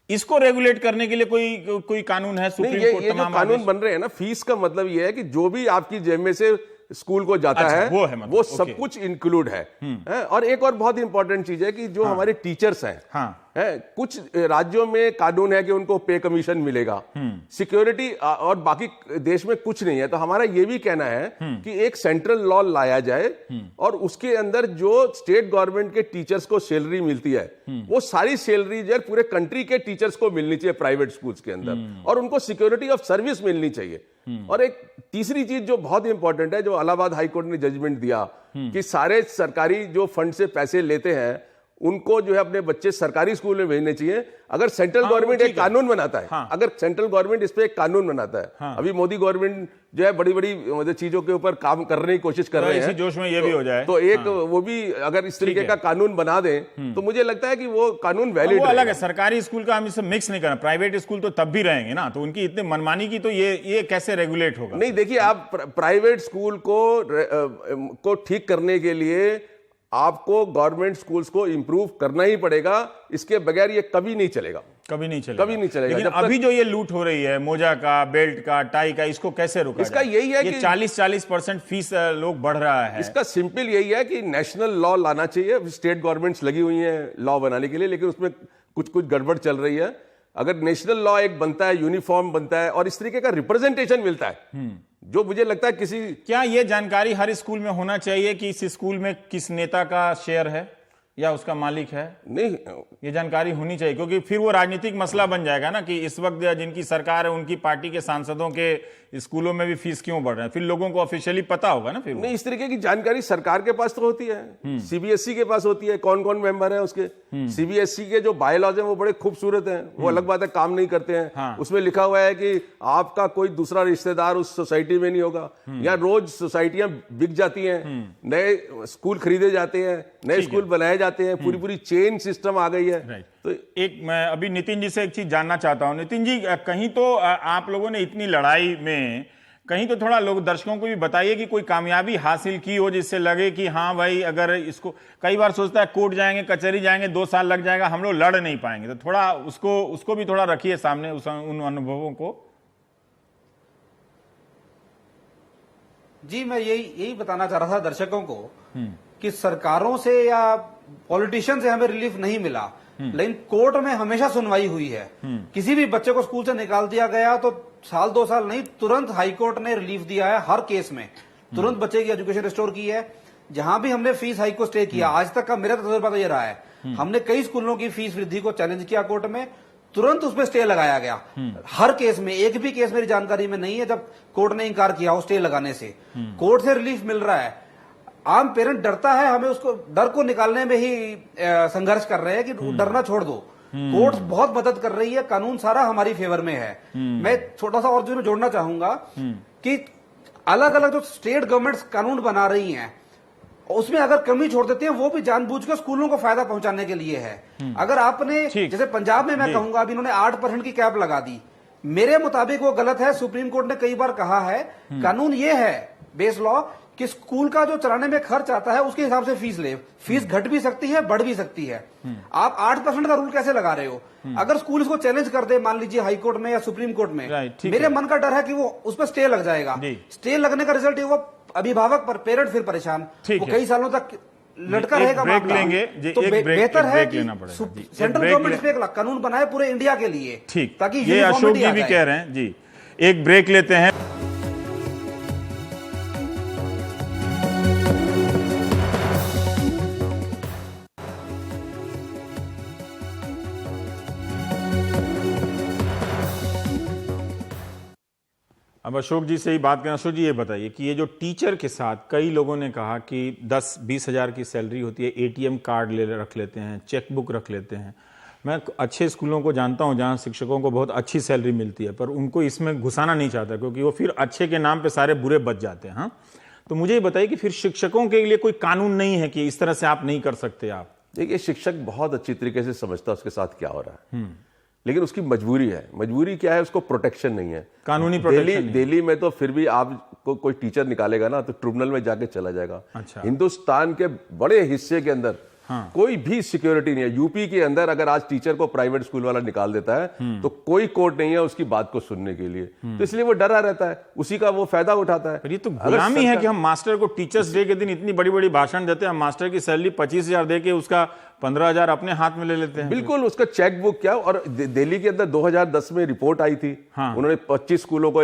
इसको रेगुलेट करने के लिए कोई कानून है? सुप्रीम कोर्ट ये जो कानून बन रहे हैं ना, फीस का मतलब ये है कि जो भी आपकी जेब में से स्कूल को जाता है वो सब कुछ इंक्लूड है। और एक और बहुत इंपॉर्टेंट चीज है कि जो हमारे टीचर्स हैं, कुछ राज्यों में कानून है कि उनको पे कमीशन मिलेगा, सिक्योरिटी और बाकी देश में कुछ नहीं है। तो हमारा ये भी कहना है कि एक सेंट्रल लॉ लाया जाए और उसके अंदर जो स्टेट गवर्नमेंट के टीचर्स को सैलरी मिलती है वो सारी सैलरी जो है पूरे कंट्री के टीचर्स को मिलनी चाहिए प्राइवेट स्कूल्स के अंदर, और उनको सिक्योरिटी ऑफ सर्विस मिलनी चाहिए। और एक तीसरी चीज जो बहुत इंपॉर्टेंट है, जो इलाहाबाद हाईकोर्ट ने जजमेंट दिया कि सारे सरकारी जो फंड से पैसे लेते हैं उनको जो है अपने बच्चे सरकारी स्कूल में भेजने चाहिए। अगर सेंट्रल गवर्नमेंट एक कानून बनाता है, अगर सेंट्रल गवर्नमेंट इस पे एक कानून बनाता है, अभी मोदी गवर्नमेंट जो है बड़ी बड़ी चीजों के ऊपर काम करने की कोशिश कर रहे हैं, जोश में ये भी हो जाए तो एक वो भी अगर इस तरीके का कानून बना दें तो मुझे लगता है कि वो कानून वैलिड है। अलग है, सरकारी स्कूल का हम इसे मिक्स नहीं करना, प्राइवेट स्कूल तो तब भी रहेंगे ना, तो उनकी इतनी मनमानी की तो ये कैसे रेगुलेट होगा? नहीं, देखिए, आप प्राइवेट स्कूल को ठीक करने के लिए आपको गवर्नमेंट स्कूल्स को इंप्रूव करना ही पड़ेगा, इसके बगैर ये कभी नहीं चलेगा। लेकिन अभी जो ये लूट हो रही है मोजा का, बेल्ट का, टाई का, इसको कैसे रोका? इसका यही है कि 40% फीस लोग बढ़ रहा है। इसका सिंपल यही है कि नेशनल लॉ लाना चाहिए। स्टेट गवर्नमेंट्स लगी हुई हैं लॉ बनाने के लिए, लेकिन उसमें कुछ गड़बड़ चल रही है। अगर नेशनल लॉ एक बनता है, यूनिफॉर्म बनता है और इस तरीके का रिप्रेजेंटेशन मिलता है, जो मुझे लगता है क्या ये जानकारी हर स्कूल में होना चाहिए कि इस स्कूल में किस नेता का शेयर है या उसका मालिक है? नहीं, ये जानकारी होनी चाहिए, क्योंकि फिर वो राजनीतिक मसला बन जाएगा ना कि इस वक्त जिनकी सरकार है उनकी पार्टी के सांसदों के स्कूलों में भी फीस क्यों बढ़ रहे हैं, फिर लोगों को ऑफिशियली पता होगा ना। फिर नहीं, इस तरीके की जानकारी सरकार के पास तो होती है, सीबीएसई के पास होती है, कौन कौन मेंबर है उसके। सीबीएसई के जो बायलॉज हैं वो बड़े खूबसूरत हैं, वो अलग बात है काम नहीं करते हैं। उसमें लिखा हुआ है कि आपका कोई दूसरा रिश्तेदार उस सोसाइटी में नहीं होगा। यहाँ रोज सोसाइटियां बिक जाती हैं, नए स्कूल खरीदे जाते हैं, नए स्कूल बनाए जाते हैं, पूरी चेन सिस्टम आ गई है। तो एक मैं अभी नितिन जी से एक चीज जानना चाहता हूं। नितिन जी, कहीं तो आप लोगों ने इतनी लड़ाई में कहीं तो थोड़ा लोग दर्शकों को भी बताइए कि कोई कामयाबी हासिल की हो जिससे लगे कि हाँ भाई, अगर इसको कई बार सोचता है कोर्ट जाएंगे, कचहरी जाएंगे, 2 साल लग जाएगा, हम लोग लड़ नहीं पाएंगे, तो थोड़ा उसको भी थोड़ा रखिए सामने, उन अनुभवों को। जी, मैं यही बताना चाह रहा था दर्शकों को कि सरकारों से या पॉलिटिशियन से हमें रिलीफ नहीं मिला, लेकिन कोर्ट में हमेशा सुनवाई हुई है। किसी भी बच्चे को स्कूल से निकाल दिया गया तो 1-2 साल नहीं, तुरंत हाईकोर्ट ने रिलीफ दिया है हर केस में, तुरंत बच्चे की एजुकेशन रिस्टोर की है। जहां भी हमने फीस हाइक को स्टे किया, आज तक का मेरा तजुर्बा तो ये रहा है, हमने कई स्कूलों की फीस वृद्धि को चैलेंज किया कोर्ट में, तुरंत उसमें स्टे लगाया गया। हर केस में, एक भी केस मेरी जानकारी में नहीं है जब कोर्ट ने इंकार किया हो स्टे लगाने से। कोर्ट से रिलीफ मिल रहा है। आम पेरेंट डरता है, हमें उसको डर को निकालने में ही संघर्ष कर रहे हैं कि डरना छोड़ दो। कोर्ट बहुत मदद कर रही है, कानून सारा हमारी फेवर में है। मैं छोटा सा और जो जोड़ना चाहूंगा कि अलग अलग जो स्टेट गवर्नमेंट्स कानून बना रही हैं, उसमें अगर कमी छोड़ देते हैं, वो भी जानबूझ कर स्कूलों को फायदा पहुंचाने के लिए है। अगर आपने जैसे पंजाब में मैं कहूंगा अभी इन्होंने 8% की कैप लगा दी, मेरे मुताबिक वो गलत है। सुप्रीम कोर्ट ने कई बार कहा है, कानून ये है बेस लॉ कि स्कूल का जो चलाने में खर्च आता है उसके हिसाब से फीस ले। फीस घट भी सकती है, बढ़ भी सकती है। आप 8% का रूल कैसे लगा रहे हो? अगर स्कूल इसको चैलेंज कर दे, मान लीजिए हाई कोर्ट में या सुप्रीम कोर्ट में, मेरे मन का डर है कि वो उस पर स्टे लग जाएगा। स्टे लगने का रिजल्ट ये, वो अभिभावक पर पेरेंट फिर परेशान, वो कई सालों तक लटका रहेगा मामला। तो बेहतर है कि सेंट्रल गवर्नमेंट इस पे एक कानून बनाए पूरे इंडिया के लिए, ठीक, ताकि ये अशोक जी भी कह रहे हैं जी। एक ब्रेक लेते हैं। अब अशोक जी से ही बात करें। अशोक जी ये बताइए कि ये जो टीचर के साथ कई लोगों ने कहा कि 10-20 हज़ार की सैलरी होती है, एटीएम कार्ड रख लेते हैं, चेकबुक रख लेते हैं। मैं अच्छे स्कूलों को जानता हूं जहां शिक्षकों को बहुत अच्छी सैलरी मिलती है, पर उनको इसमें घुसाना नहीं चाहता क्योंकि वो फिर अच्छे के नाम पे सारे बुरे बच जाते हैं। हाँ, तो मुझे ये बताइए कि फिर शिक्षकों के लिए कोई कानून नहीं है कि इस तरह से आप नहीं कर सकते? आप देखिए, शिक्षक बहुत अच्छी तरीके से समझता है उसके साथ क्या हो रहा है, लेकिन उसकी मजबूरी है। मजबूरी क्या है? उसको प्रोटेक्शन नहीं है, कानूनी प्रोटेक्शन। दिल्ली में तो फिर भी आपको कोई टीचर निकालेगा ना तो ट्रिब्यूनल में जाके चला जाएगा। अच्छा। हिंदुस्तान के बड़े हिस्से के अंदर कोई भी सिक्योरिटी नहीं है। यूपी के अंदर अगर आज टीचर को प्राइवेट स्कूल वाला निकाल देता है तो कोई कोर्ट नहीं है उसकी बात को सुनने के लिए, तो इसलिए वो डरा रहता है, उसी का वो फायदा उठाता है। पर ये तो गुलामी है कि हम मास्टर को टीचर्स डे के दिन इतनी बड़ी बड़ी भाषण देते हैं, मास्टर की सैलरी 25,000 दे के उसका 15,000 अपने हाथ में ले लेते हैं। बिल्कुल, उसका चेक बुक क्या। और दिल्ली के अंदर 2010 में रिपोर्ट आई थी, उन्होंने 25 स्कूलों को,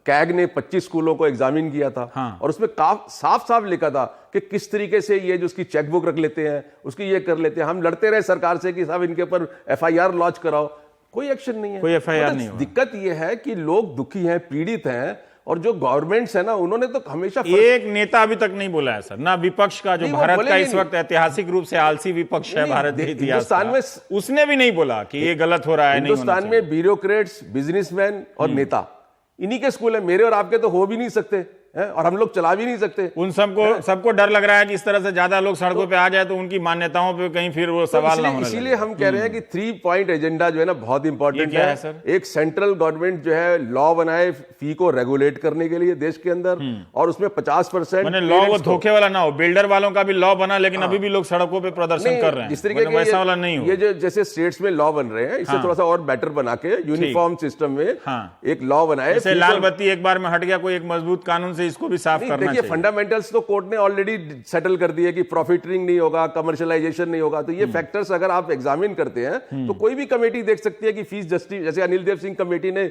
कैग ने 25 स्कूलों को एग्जामिन किया था, और उसमें साफ साफ लिखा था कि किस तरीके से ये जो उसकी चेक बुक रख लेते हैं, उसकी ये कर लेते हैं। हम लड़ते रहे सरकार से कि साहब इनके ऊपर FIR लॉन्च कराओ, कोई एक्शन नहीं है, कोई FIR नहीं हुआ। दिक्कत ये है कि लोग दुखी हैं, पीड़ित हैं, और जो गवर्नमेंट्स है ना उन्होंने तो हमेशा एक नेता अभी तक नहीं बोला है सर, ना विपक्ष का, जो भारत का इस वक्त ऐतिहासिक रूप से आलसी विपक्ष है भारत के इतिहास का, उसने भी नहीं बोला कि ये गलत हो रहा है। हिंदुस्तान में ब्यूरोक्रेट्स, बिजनेसमैन और नेता, इन्हीं के स्कूल है। मेरे और आपके तो हो भी नहीं सकते और हम लोग चला भी नहीं सकते। उन सबको डर लग रहा है कि इस तरह से ज्यादा लोग सड़कों पे आ जाए तो उनकी मान्यताओं पे कहीं फिर वो सवाल ना होने लगे। इसीलिए हम कह रहे हैं कि 3 पॉइंट एजेंडा जो है ना बहुत इंपॉर्टेंट है सर। एक, सेंट्रल गवर्नमेंट जो है लॉ बनाए फी को रेगुलेट करने के लिए देश के अंदर, और उसमें 50% लॉ वो धोखे वाला ना हो। बिल्डर वालों का भी लॉ बना, लेकिन अभी भी लोग सड़कों पे प्रदर्शन कर रहे हैं, जिस तरीके के वैसा वाला नहीं हो। ये जो जैसे स्टेट्स में लॉ बन रहे हैं, इससे थोड़ा सा और बेटर बना के यूनिफॉर्म सिस्टम में एक लॉ बनाए। जैसे लाल बत्ती एक बार में हट गया, कोई एक मजबूत कानून से इसको भी साफ करना। देखिए, फंडामेंटल्स तो कोर्ट ने ऑलरेडी सेटल कर दिए कि प्रॉफिटिंग नहीं होगा, कमर्शियलाइजेशन नहीं होगा। तो ये फैक्टर्स अगर आप एग्जामिन करते हैं तो कोई भी कमेटी देख सकती है कि फीस जस्टिस, जैसे अनिल देव सिंह कमेटी ने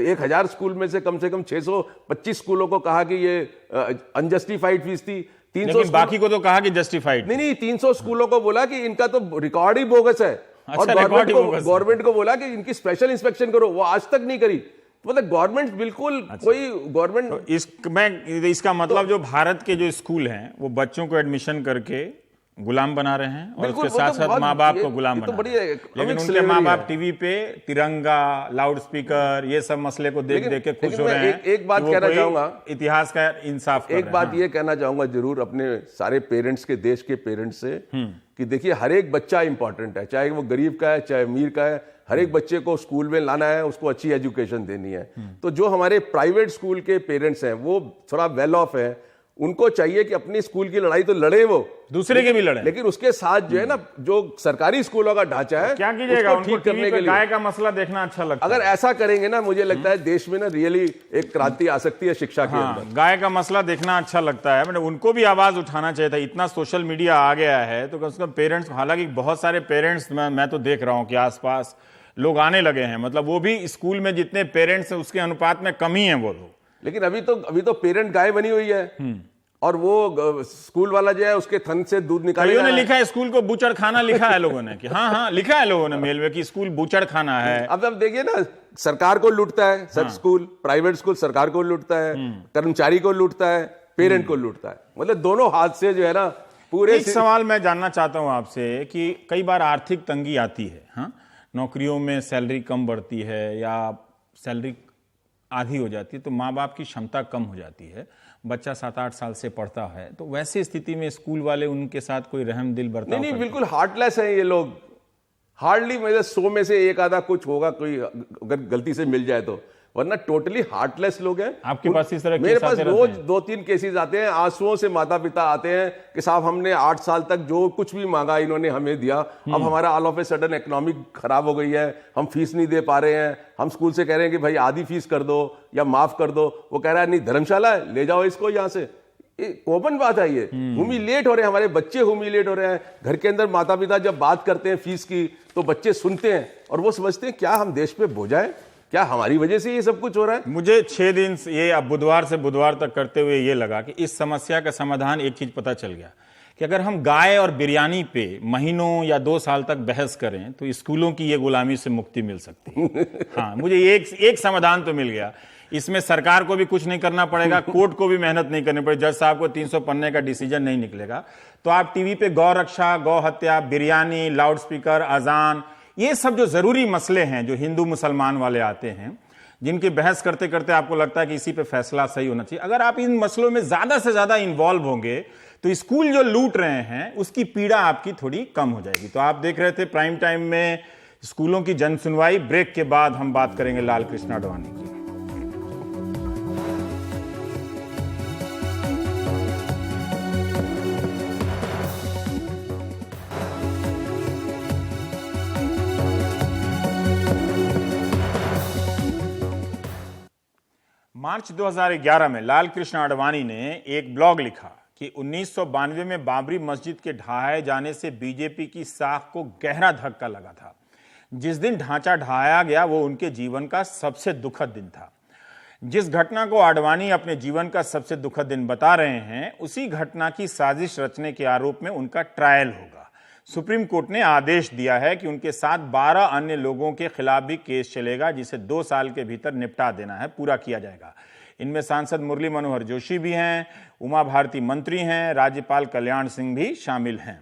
1000 स्कूल में से कम 625 स्कूलों को कहा कि ये अनजस्टिफाइड फीस थी। 300 बाकी को तो कहा कि जस्टिफाइड। नहीं, 300 स्कूलों को बोला कि इनका तो रिकॉर्ड ही बोगस है, और गवर्नमेंट को बोला कि इनकी स्पेशल इंस्पेक्शन करो, वो आज तक नहीं करी। मतलब गवर्नमेंट बिल्कुल कोई गवर्नमेंट तो इसका मतलब जो भारत के जो स्कूल हैं वो बच्चों को एडमिशन करके गुलाम बना रहे हैं, और उसके साथ साथ माँ बाप को गुलाम बना रहे हैं। लेकिन उनके माँ बाप टीवी पे तिरंगा, लाउड स्पीकर, ये सब मसले को देख देख के खुश हो रहे हैं। एक बात कहना चाहूंगा, इतिहास का इंसाफ। एक बात ये कहना चाहूंगा जरूर अपने सारे पेरेंट्स के, देश के पेरेंट्स से, कि देखिए हर एक बच्चा इंपॉर्टेंट है, चाहे वो गरीब का है चाहे अमीर का है। हर एक बच्चे को स्कूल में लाना है, उसको अच्छी एजुकेशन देनी है। तो जो हमारे प्राइवेट स्कूल के पेरेंट्स हैं वो थोड़ा वेल ऑफ है, उनको चाहिए कि अपनी स्कूल की लड़ाई तो लड़े, वो दूसरे के भी लड़े, लेकिन उसके साथ जो है ना जो सरकारी स्कूलों का ढांचा है क्या कीजिएगा, उनको करने के लिए गाय का मसला देखना अच्छा लगता है। अगर ऐसा करेंगे ना, मुझे लगता है देश में ना रियली एक क्रांति आ सकती है शिक्षा के अंदर। गाय का मसला देखना अच्छा लगता है, मतलब उनको भी आवाज उठाना चाहिए था। इतना सोशल मीडिया आ गया है तो कम से कम पेरेंट्स, हालांकि बहुत सारे पेरेंट्स मैं तो देख रहा हूं कि आसपास लोग आने लगे हैं, मतलब वो भी स्कूल में जितने पेरेंट्स हैं उसके अनुपात में कम ही है वो लोग। लेकिन अभी तो पेरेंट गाय बनी हुई है, और वो स्कूल वाला जो है उसके थन से दूध निकालेगा। ने लिखा है स्कूल को बूचड़ खाना, लिखा है लोगों ने कि हाँ लिखा है लोगों ने मेल में कि स्कूल बूचड़ खाना है। अब देखिए ना, सरकार को लूटता है सर स्कूल, प्राइवेट स्कूल सरकार को लूटता है, कर्मचारी को लूटता है, पेरेंट को लूटता है, मतलब दोनों हाथ से जो है ना पूरे। एक सवाल मैं जानना चाहता हूं आपसे कि कई बार आर्थिक तंगी आती है, हाँ, नौकरियों में सैलरी कम बढ़ती है या सैलरी आधी हो जाती है तो माँ बाप की क्षमता कम हो जाती है, बच्चा 7-8 साल से पढ़ता है, तो वैसी स्थिति में स्कूल वाले उनके साथ कोई रहम दिल बर्ताव नहीं, बिल्कुल हार्टलेस है ये लोग। हार्डली मतलब 100 में से एक आधा कुछ होगा कोई अगर गलती से मिल जाए तो, वरना टोटली हार्टलेस लोग हैं। आपके पास इस तरह मेरे पास रोज 2-3 केसेस आते हैं, आंसुओं से माता पिता आते हैं कि साहब हमने 8 साल तक जो कुछ भी मांगा इन्होंने हमें दिया, अब हमारा all of a sudden economic खराब हो गई है, हम फीस नहीं दे पा रहे हैं, हम स्कूल से कह रहे हैं कि भाई आधी फीस कर दो या माफ कर दो, वो कह रहा है नहीं धर्मशाला है, ले जाओ इसको यहाँ से। कॉमन बात है, ये ह्यूमिलिएट हो रहे हैं हमारे बच्चे, ह्यूमिलिएट हो रहे हैं। घर के अंदर माता पिता जब बात करते हैं फीस की तो बच्चे सुनते हैं और वो समझते हैं क्या हम देश पे बोझ है, क्या हमारी वजह से ये सब कुछ हो रहा है। मुझे 6 दिन से ये अब बुधवार से बुधवार तक करते हुए ये लगा कि इस समस्या का समाधान एक चीज पता चल गया कि अगर हम गाय और बिरयानी पे महीनों या 2 साल तक बहस करें तो स्कूलों की ये गुलामी से मुक्ति मिल सकती है। हाँ, मुझे एक समाधान तो मिल गया। इसमें सरकार को भी कुछ नहीं करना पड़ेगा, कोर्ट को भी मेहनत नहीं करनी पड़ेगी, जज साहब को 300 पन्ने का डिसीजन नहीं निकलेगा। तो आप टीवी पे गौ रक्षा, गौ हत्या, बिरयानी, लाउडस्पीकर, अजान, ये सब जो जरूरी मसले हैं जो हिंदू मुसलमान वाले आते हैं, जिनकी बहस करते करते आपको लगता है कि इसी पे फैसला सही होना चाहिए, अगर आप इन मसलों में ज्यादा से ज्यादा इन्वॉल्व होंगे तो स्कूल जो लूट रहे हैं उसकी पीड़ा आपकी थोड़ी कम हो जाएगी। तो आप देख रहे थे प्राइम टाइम में स्कूलों की जन सुनवाई। ब्रेक के बाद हम बात करेंगे लाल कृष्ण आडवाणी की। मार्च 2011 में लाल कृष्ण आडवाणी ने एक ब्लॉग लिखा कि 1992 में बाबरी मस्जिद के ढहाए जाने से बीजेपी की साख को गहरा धक्का लगा था। जिस दिन ढांचा ढहाया गया वो उनके जीवन का सबसे दुखद दिन था। जिस घटना को आडवाणी अपने जीवन का सबसे दुखद दिन बता रहे हैं, उसी घटना की साजिश रचने के आरोप में उनका ट्रायल होगा। सुप्रीम कोर्ट ने आदेश दिया है कि उनके साथ 12 अन्य लोगों के खिलाफ भी केस चलेगा, जिसे 2 साल के भीतर निपटा देना है, पूरा किया जाएगा। इनमें सांसद मुरली मनोहर जोशी भी हैं, उमा भारती मंत्री हैं, राज्यपाल कल्याण सिंह भी शामिल हैं।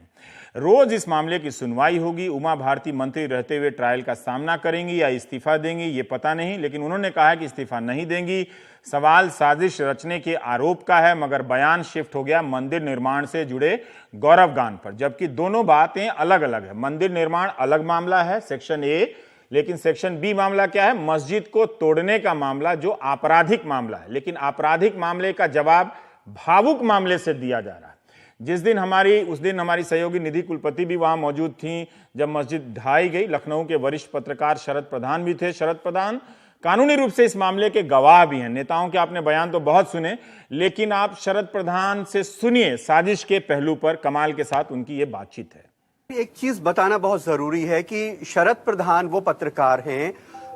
रोज इस मामले की सुनवाई होगी। उमा भारती मंत्री रहते हुए ट्रायल का सामना करेंगी या इस्तीफा देंगी ये पता नहीं, लेकिन उन्होंने कहा है कि इस्तीफा नहीं देंगी। सवाल साजिश रचने के आरोप का है, मगर बयान शिफ्ट हो गया मंदिर निर्माण से जुड़े गौरव गान पर, जबकि दोनों बातें अलग अलग है। मंदिर निर्माण अलग मामला है, सेक्शन ए, लेकिन सेक्शन बी मामला क्या है? मस्जिद को तोड़ने का मामला, जो आपराधिक मामला है। लेकिन आपराधिक मामले का जवाब भावुक मामले से दिया जा रहा है। उस दिन हमारी सहयोगी निधि कुलपति भी वहां मौजूद थी जब मस्जिद ढहाई गई। लखनऊ के वरिष्ठ पत्रकार शरद प्रधान भी थे। शरद प्रधान कानूनी रूप से इस मामले के गवाह भी हैं। नेताओं के आपने बयान तो बहुत सुने, लेकिन आप शरद प्रधान से सुनिए साजिश के पहलू पर, कमाल के साथ उनकी ये बातचीत है। एक चीज बताना बहुत जरूरी है कि शरद प्रधान वो पत्रकार हैं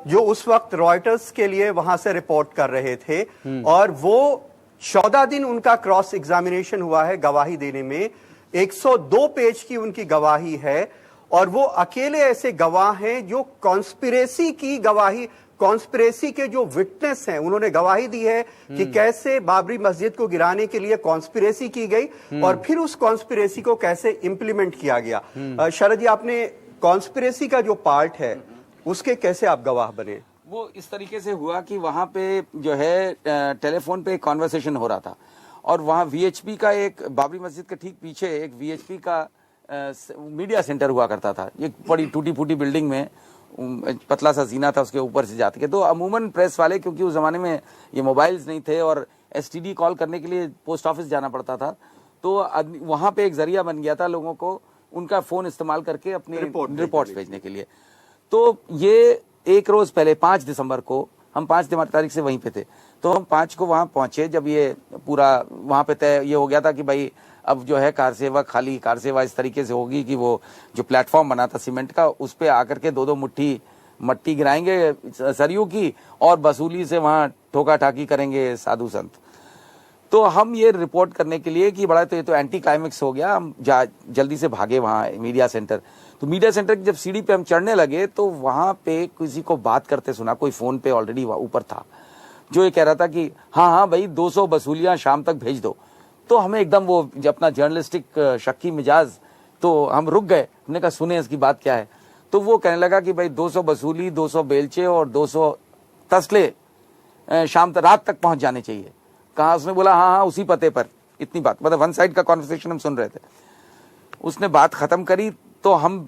जो उस वक्त रॉयटर्स के लिए वहां से रिपोर्ट कर रहे थे और वो 14 दिन उनका क्रॉस एग्जामिनेशन हुआ है गवाही देने में। 102 पेज की उनकी गवाही है और वो अकेले ऐसे गवाह हैं जो कॉन्स्पिरेसी की गवाही, कॉन्स्पिरेसी के जो विटनेस हैं, उन्होंने गवाही दी है कि कैसे बाबरी मस्जिद को गिराने के लिए कॉन्स्पिरेसी की गई और फिर उस कॉन्स्पिरेसी को कैसे इंप्लीमेंट किया गया। शरद जी, आपने कॉन्स्पिरेसी का जो पार्ट है उसके कैसे आप गवाह बने? वो इस तरीके से हुआ कि वहां पे जो है टेलीफोन पे एक कॉन्वर्सेशन हो रहा था और वहां वीएचपी का एक, बाबरी मस्जिद के ठीक पीछे एक वीएचपी का मीडिया सेंटर हुआ करता था। एक बड़ी टूटी फूटी बिल्डिंग में पतला सा जीना था, उसके ऊपर से जाते तो अमूमन प्रेस वाले, क्योंकि उस जमाने में ये मोबाइल्स नहीं थे और एसटीडी कॉल करने के लिए पोस्ट ऑफिस जाना पड़ता था, तो वहां पे एक जरिया बन गया था लोगों को उनका फोन इस्तेमाल करके अपने रिपोर्ट्स भेजने के लिए। तो ये एक रोज पहले 5 दिसंबर को, हम 5 तारीख से वहीं पे थे, तो हम 5 को वहां पहुंचे। जब ये पूरा वहां पे तय ये हो गया था कि भाई अब जो है कार सेवा, खाली कार सेवा इस तरीके से होगी कि वो जो प्लेटफॉर्म बना था सीमेंट का, उस पे आकर के 2-2 मुट्ठी मट्टी गिराएंगे सरयू की और वसूली से वहां ठोका ठाकी करेंगे साधु संत। तो हम ये रिपोर्ट करने के लिए कि बड़ा तो ये तो एंटी क्लाइमेक्स हो गया, हम जल्दी से भागे वहां मीडिया सेंटर। तो मीडिया सेंटर की जब सीढ़ी पे हम चढ़ने लगे तो वहां पे किसी को बात करते सुना, कोई फोन पे ऑलरेडी ऊपर था, जो ये कह रहा था कि हाँ भाई 200 वसूलियां शाम तक भेज दो। तो हमें एकदम वो अपना जर्नलिस्टिक शक्की मिजाज, तो हम रुक गए। हमने कहा सुने इसकी बात क्या है। तो वो कहने लगा कि भाई 200 वसूली, 200 बेलचे और 200 तसले शाम तक, रात तक पहुंच जाने चाहिए। कहा, उसने बोला हाँ हाँ उसी पते पर, इतनी बात, मतलब वन साइड का कॉन्वर्सेशन हम सुन रहे थे। उसने बात खत्म करी तो हम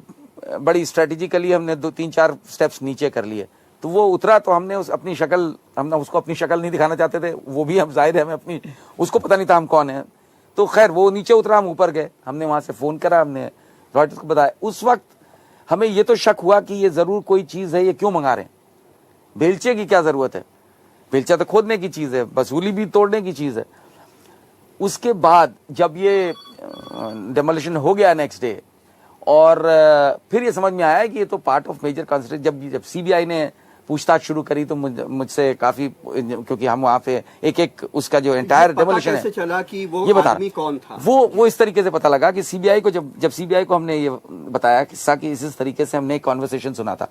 बड़ी स्ट्रेटेजिकली हमने 2-3-4 स्टेप्स नीचे कर लिए। तो वो उतरा तो हमने अपनी शक्ल, हमने उसको अपनी शक्ल नहीं दिखाना चाहते थे, वो भी हम जाहिर है हमें अपनी, उसको पता नहीं था हम कौन है। तो खैर वो नीचे उतरा, हम ऊपर गए, हमने वहां से फोन करा, हमने रॉयटर्स को बताया। उस वक्त हमें ये तो शक हुआ कि ये जरूर कोई चीज है, ये क्यों मंगा रहे हैं, बेलचे की क्या जरूरत है, बेलचा तो खोदने की चीज है, वसूली भी तोड़ने की चीज है। उसके बाद जब ये डेमोलिशन हो गया नेक्स्ट डे, और फिर ये समझ में आया कि ये तो पार्ट ऑफ मेजर कंस्ट्रक्शन। जब सीबीआई ने पूछताछ शुरू करी तो मुझसे काफी, क्योंकि हम वहां पे एक उसका जो एंटायर डेमोलिशन है, चला कि वो ये बता आदमी कौन था, वो इस तरीके से पता लगा कि सीबीआई को जब सीबीआई को हमने ये बताया किस्सा कि इस तरीके से हमने एक कॉन्वर्सेशन सुना था,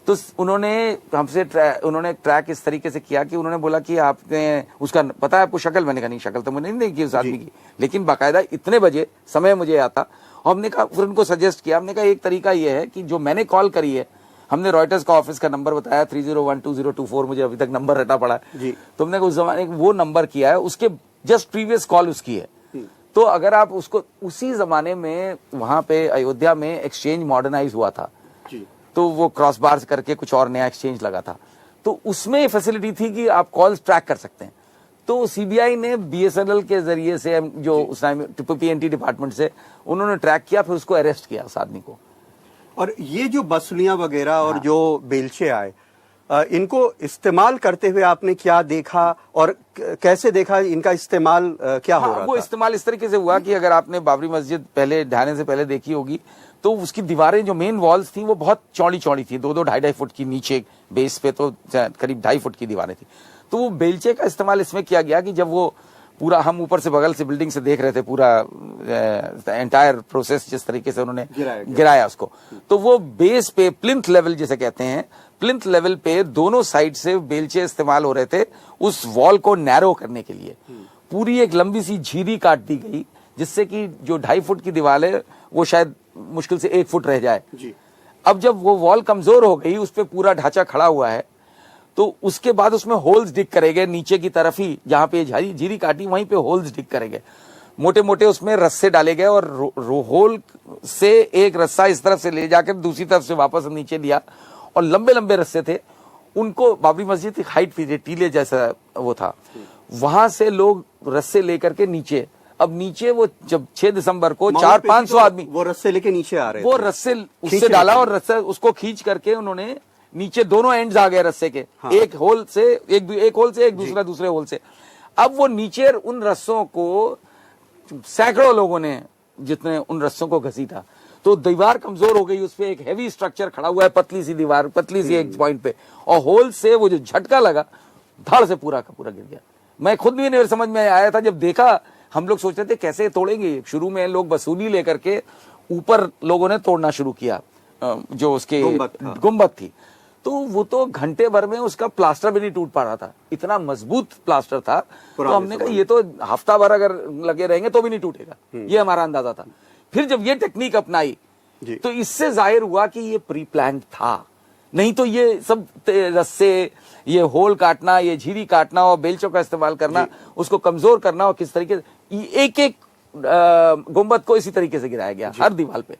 तो उन्होंने हमसे ट्रैक इस तरीके से किया कि उन्होंने बोला कि आपने उसका पता है आपको शक्ल, मैंने कहा नहीं शक्ल तो मैंने नहीं देखी उस आदमी की, लेकिन बाकायदा इतने बजे समय मुझे आता। और हमने कहा, फिर उनको सजेस्ट किया, हमने कहा एक तरीका ये है कि जो मैंने कॉल करी है, हमने रॉयटर्स का ऑफिस का नंबर बताया 3012024, मुझे अभी तक नंबर रटा पड़ा है, तो हमने उस जमाने वो नंबर किया है, उसके जस्ट प्रीवियस कॉल उसकी है। तो अगर आप उसको, उसी जमाने में वहां पे अयोध्या में एक्सचेंज मॉडर्नाइज हुआ था, तो वो क्रॉस बार्स करके कुछ और नया एक्सचेंज लगा था, तो उसमें फैसिलिटी थी कि आप कॉल्स ट्रैक कर सकते हैं। तो सीबीआई ने बीएसएनएल के जरिए से, जो उस टाइम पीएनटी डिपार्टमेंट से, उन्होंने ट्रैक किया, फिर उसको अरेस्ट किया उस आदमी को। और ये जो बसुलियां वगैरह और जो बेलचे आए, इनको इस्तेमाल करते हुए आपने क्या देखा और कैसे देखा, इनका इस्तेमाल क्या हो रहा था? वो इस्तेमाल इस तरीके से हुआ कि अगर आपने बाबरी मस्जिद पहले ढाने से पहले देखी होगी, तो उसकी दीवारें, जो मेन वॉल्स थी, वो बहुत चौड़ी चौड़ी थी, 2-2, 2.5 फुट की, नीचे बेस पे तो करीब 2.5 फुट की दीवारें थी। तो वो बेलचे का इस्तेमाल इसमें किया गया कि जब वो पूरा, हम ऊपर से बगल से बिल्डिंग से देख रहे थे पूरा एंटायर प्रोसेस, जिस तरीके से उन्होंने गिराया उसको, तो वो बेस पे प्लिंथ लेवल जिसे कहते हैं, प्लिंथ लेवल पे दोनों साइड से बेलचे इस्तेमाल हो रहे थे उस वॉल को नैरो करने के लिए। पूरी एक लंबी सी झीरी काट दी गई, जिससे कि जो 2.5 फुट की दीवार है वो शायद मुश्किल से 1 फुट रह जाए। अब जब वो वॉल कमजोर हो गई, उस पर पूरा ढांचा खड़ा हुआ है, तो उसके बाद उसमें होल्स डिग करे गए नीचे की तरफ ही, जहां पे झीरी काटी वहीं पे होल्स डिग करे गए, मोटे मोटे उसमें रस्से डाले गए, और होल से एक रस्सा इस तरफ से ले जाकर दूसरी तरफ से वापस नीचे लिया, और लंबे लंबे रस्से थे, उनको बाबरी मस्जिद की हाइट थी, टीले जैसा वो था, वहां से लोग रस्से लेकर के नीचे, अब नीचे वो जब 6 दिसंबर को 400-500 आदमी वो रस्से लेके नीचे आ रहे थे, वो रस्से उससे डाला, और रस्सा उसको खींच करके उन्होंने नीचे, दोनों एंड्स आ गए रस्से के, एक होल से एक होल से, एक दूसरे होल से। अब वो नीचे उन रस्सों को सैकड़ों लोगों ने, जितने उन रस्सों को घसीटा, तो दीवार कमजोर हो गई, उस पे एक हैवी स्ट्रक्चर खड़ा हुआ है, पतली सी दीवार, पतली सी एक पॉइंट पे, और होल से वो जो झटका लगा, धड़ से पूरा का पूरा गिर गया। मैं खुद भी नहीं समझ में आया था, जब देखा, हम लोग सोच रहे थे कैसे तोड़ेंगे। शुरू में लोग वसूली लेकर के ऊपर लोगों ने तोड़ना शुरू किया, जो उसके गुंबद थी, तो वो तो घंटे भर में उसका प्लास्टर भी नहीं टूट पा रहा था, इतना मजबूत प्लास्टर था। तो हमने कहा ये तो हफ्ता भर अगर लगे रहेंगे तो भी नहीं टूटेगा, ये हमारा अंदाजा था। फिर जब ये टेक्निक अपनाई, तो इससे जाहिर हुआ कि ये प्री प्लान्ड था, नहीं तो ये सब रस्से, ये होल काटना, ये झीरी काटना और बेलचों का इस्तेमाल करना, उसको कमजोर करना, और किस तरीके से एक एक गुंबद को इसी तरीके से गिराया गया हर दीवार पे।